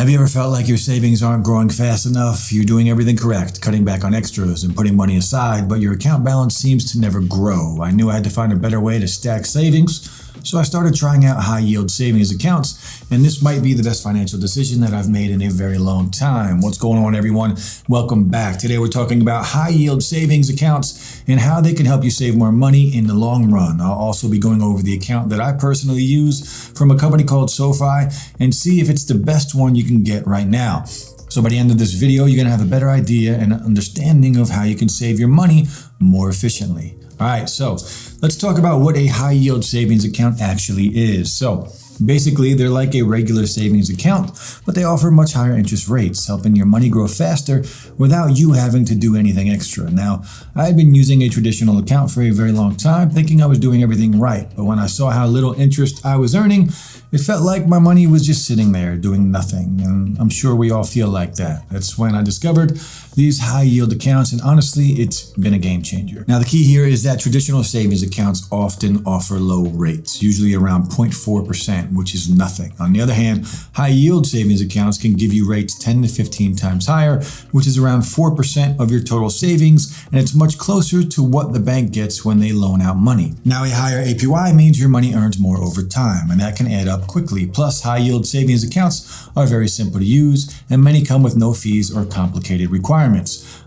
Have you ever felt like your savings aren't growing fast enough? You're doing everything correct, cutting back on extras and putting money aside, but your account balance seems to never grow. I knew I had to find a better way to stack savings, so I started trying out high-yield savings accounts, and this might be the best financial decision that I've made in a very long time. What's going on, everyone? Welcome back. Today we're talking about high-yield savings accounts and how they can help you save more money in the long run. I'll also be going over the account that I personally use from a company called SoFi and see if it's the best one you can get right now. So by the end of this video, you're going to have a better idea and understanding of how you can save your money more efficiently. All right, so let's talk about what a high yield savings account actually is. So basically, they're like a regular savings account, but they offer much higher interest rates, helping your money grow faster without you having to do anything extra. Now, I had been using a traditional account for a very long time, thinking I was doing everything right. But when I saw how little interest I was earning, it felt like my money was just sitting there doing nothing. And I'm sure we all feel like that. That's when I discovered these high yield accounts, and honestly, it's been a game changer. Now, the key here is that traditional savings accounts often offer low rates, usually around 0.4%, which is nothing. On the other hand, high yield savings accounts can give you rates 10 to 15 times higher, which is around 4% of your total savings, and it's much closer to what the bank gets when they loan out money. Now, a higher APY means your money earns more over time, and that can add up quickly. Plus, high yield savings accounts are very simple to use, and many come with no fees or complicated requirements.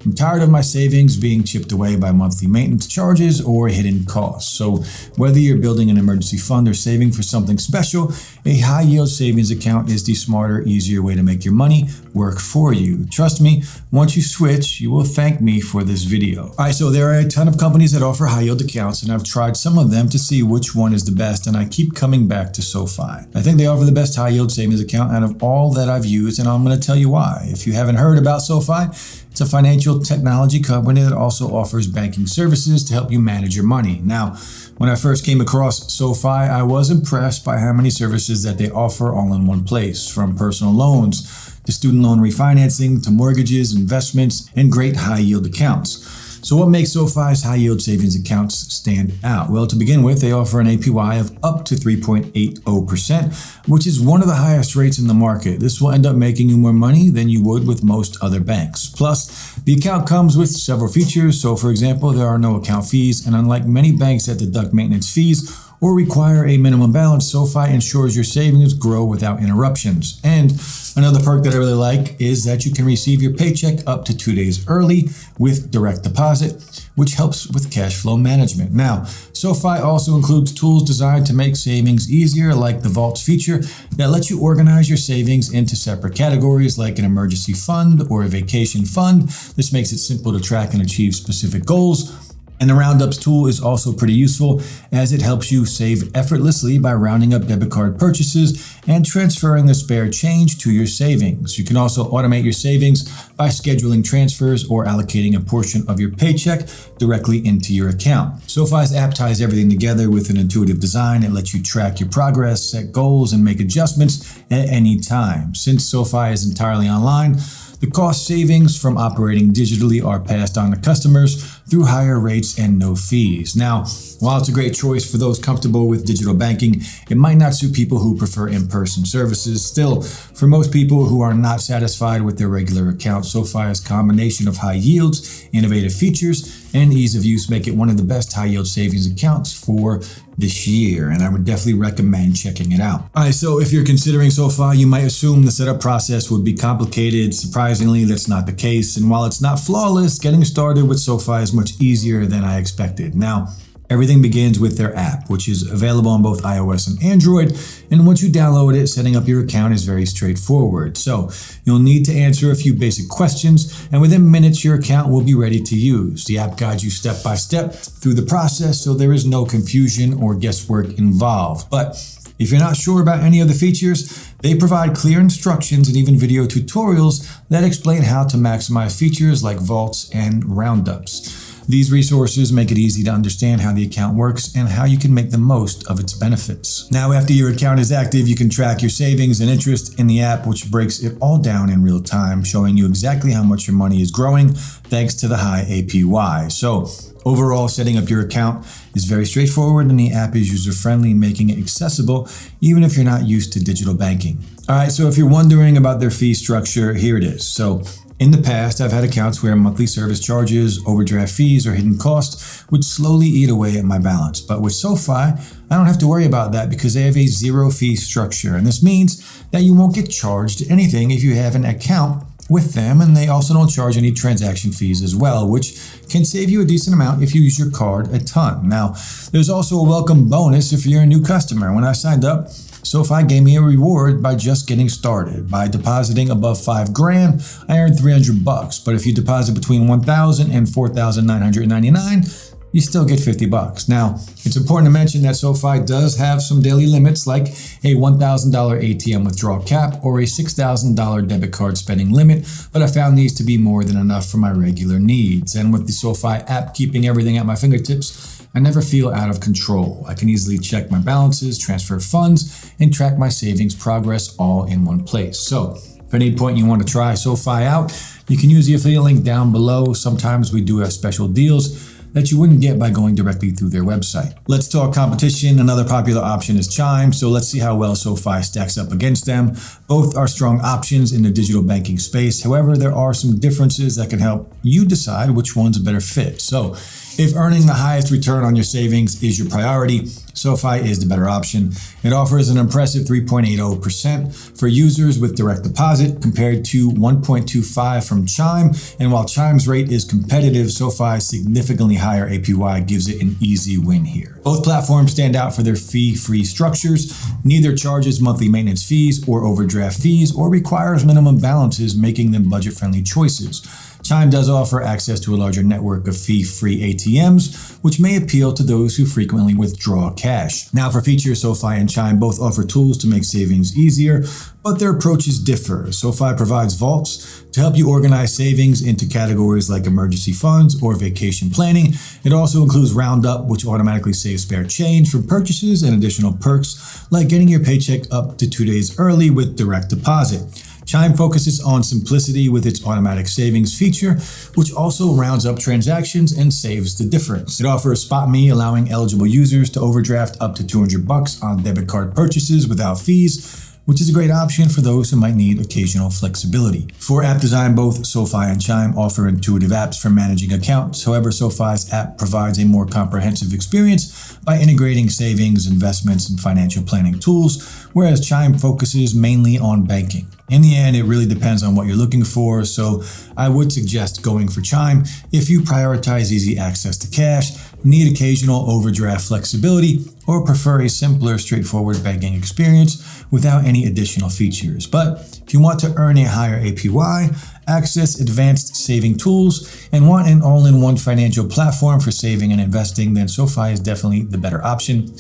I'm tired of my savings being chipped away by monthly maintenance charges or hidden costs. So whether you're building an emergency fund or saving for something special, a high yield savings account is the smarter, easier way to make your money work for you. Trust me, once you switch, you will thank me for this video. All right, so there are a ton of companies that offer high yield accounts, and I've tried some of them to see which one is the best, and I keep coming back to SoFi. I think they offer the best high yield savings account out of all that I've used, and I'm going to tell you why. If you haven't heard about SoFi, it's a financial technology company that also offers banking services to help you manage your money. Now, when I first came across SoFi, I was impressed by how many services that they offer all in one place, from personal loans to student loan refinancing to mortgages, investments, and great high yield accounts. So what makes SoFi's high yield savings accounts stand out? Well, to begin with, they offer an APY of up to 3.80%, which is one of the highest rates in the market. This will end up making you more money than you would with most other banks. Plus, the account comes with several features. So for example, there are no account fees, and unlike many banks that deduct maintenance fees or require a minimum balance, SoFi ensures your savings grow without interruptions. And another perk that I really like is that you can receive your paycheck up to 2 days early with direct deposit, which helps with cash flow management. Now, SoFi also includes tools designed to make savings easier, like the Vaults feature that lets you organize your savings into separate categories like an emergency fund or a vacation fund. This makes it simple to track and achieve specific goals. And the Roundups tool is also pretty useful as it helps you save effortlessly by rounding up debit card purchases and transferring the spare change to your savings. You can also automate your savings by scheduling transfers or allocating a portion of your paycheck directly into your account. SoFi's app ties everything together with an intuitive design. It lets you track your progress, set goals, and make adjustments at any time. Since SoFi is entirely online, the cost savings from operating digitally are passed on to customers through higher rates and no fees. Now, while it's a great choice for those comfortable with digital banking, it might not suit people who prefer in-person services. Still, for most people who are not satisfied with their regular account, SoFi's combination of high yields, innovative features, and ease of use make it one of the best high yield savings accounts for this year, and I would definitely recommend checking it out. All right, so if you're considering SoFi, you might assume the setup process would be complicated. Surprisingly, that's not the case, and while it's not flawless, getting started with SoFi is much easier than I expected. Now, everything begins with their app, which is available on both iOS and Android. And once you download it, setting up your account is very straightforward. So you'll need to answer a few basic questions, and within minutes, your account will be ready to use. The app guides you step by step through the process, so there is no confusion or guesswork involved. But if you're not sure about any of the features, they provide clear instructions and even video tutorials that explain how to maximize features like vaults and roundups. These resources make it easy to understand how the account works and how you can make the most of its benefits. Now, after your account is active, you can track your savings and interest in the app, which breaks it all down in real time, showing you exactly how much your money is growing thanks to the high APY. So Overall, setting up your account is very straightforward and the app is user-friendly, making it accessible even if you're not used to digital banking. All right, so if you're wondering about their fee structure, here it is. So in the past, I've had accounts where monthly service charges, overdraft fees, or hidden costs would slowly eat away at my balance. But with SoFi, I don't have to worry about that because they have a zero fee structure. And this means that you won't get charged anything if you have an account with them, and they also don't charge any transaction fees as well, which can save you a decent amount if you use your card a ton. Now, there's also a welcome bonus if you're a new customer. When I signed up, SoFi gave me a reward by just getting started. By depositing above $5,000, I earned $300. But if you deposit between $1,000 and $4,999, you still get $50. Now, it's important to mention that SoFi does have some daily limits like a $1,000 ATM withdrawal cap or a $6,000 debit card spending limit, but I found these to be more than enough for my regular needs. And with the SoFi app keeping everything at my fingertips, I never feel out of control. I can easily check my balances, transfer funds, and track my savings progress all in one place. So if at any point you want to try SoFi out, you can use the affiliate link down below. Sometimes we do have special deals that you wouldn't get by going directly through their website. Let's talk competition. Another popular option is Chime, so let's see how well SoFi stacks up against them. Both are strong options in the digital banking space. However, there are some differences that can help you decide which one's a better fit. So if earning the highest return on your savings is your priority, SoFi is the better option. It offers an impressive 3.80% for users with direct deposit compared to 1.25% from Chime. And while Chime's rate is competitive, SoFi's significantly higher APY gives it an easy win here. Both platforms stand out for their fee-free structures. Neither charges monthly maintenance fees or overdraft fees or requires minimum balances, making them budget-friendly choices. Chime does offer access to a larger network of fee-free ATMs, which may appeal to those who frequently withdraw cash. Now for features, SoFi and Chime both offer tools to make savings easier, but their approaches differ. SoFi provides vaults to help you organize savings into categories like emergency funds or vacation planning. It also includes Roundup, which automatically saves spare change from purchases, and additional perks like getting your paycheck up to 2 days early with direct deposit. Chime focuses on simplicity with its automatic savings feature, which also rounds up transactions and saves the difference. It offers Spot Me, allowing eligible users to overdraft up to $200 on debit card purchases without fees, which is a great option for those who might need occasional flexibility. For app design, both SoFi and Chime offer intuitive apps for managing accounts. However, SoFi's app provides a more comprehensive experience by integrating savings, investments, and financial planning tools, whereas Chime focuses mainly on banking. In the end, it really depends on what you're looking for, so I would suggest going for Chime if you prioritize easy access to cash, need occasional overdraft flexibility, or prefer a simpler, straightforward banking experience without any additional features. But if you want to earn a higher APY, access advanced saving tools, and want an all-in-one financial platform for saving and investing, then SoFi is definitely the better option.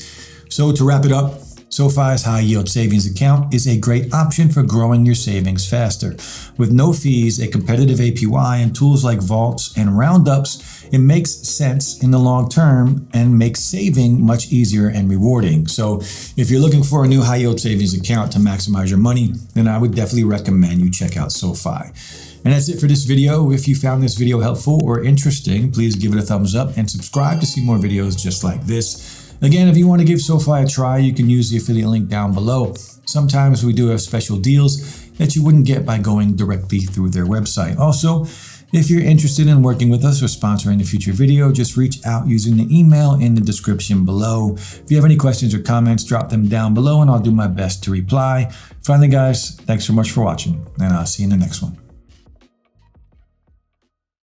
So to wrap it up, SoFi's high-yield savings account is a great option for growing your savings faster. With no fees, a competitive APY, and tools like vaults and roundups, it makes sense in the long term and makes saving much easier and rewarding. So if you're looking for a new high-yield savings account to maximize your money, then I would definitely recommend you check out SoFi. And that's it for this video. If you found this video helpful or interesting, please give it a thumbs up and subscribe to see more videos just like this. Again, if you want to give SoFi a try, you can use the affiliate link down below. Sometimes we do have special deals that you wouldn't get by going directly through their website. Also, if you're interested in working with us or sponsoring a future video, just reach out using the email in the description below. If you have any questions or comments, drop them down below and I'll do my best to reply. Finally, guys, thanks so much for watching, and I'll see you in the next one.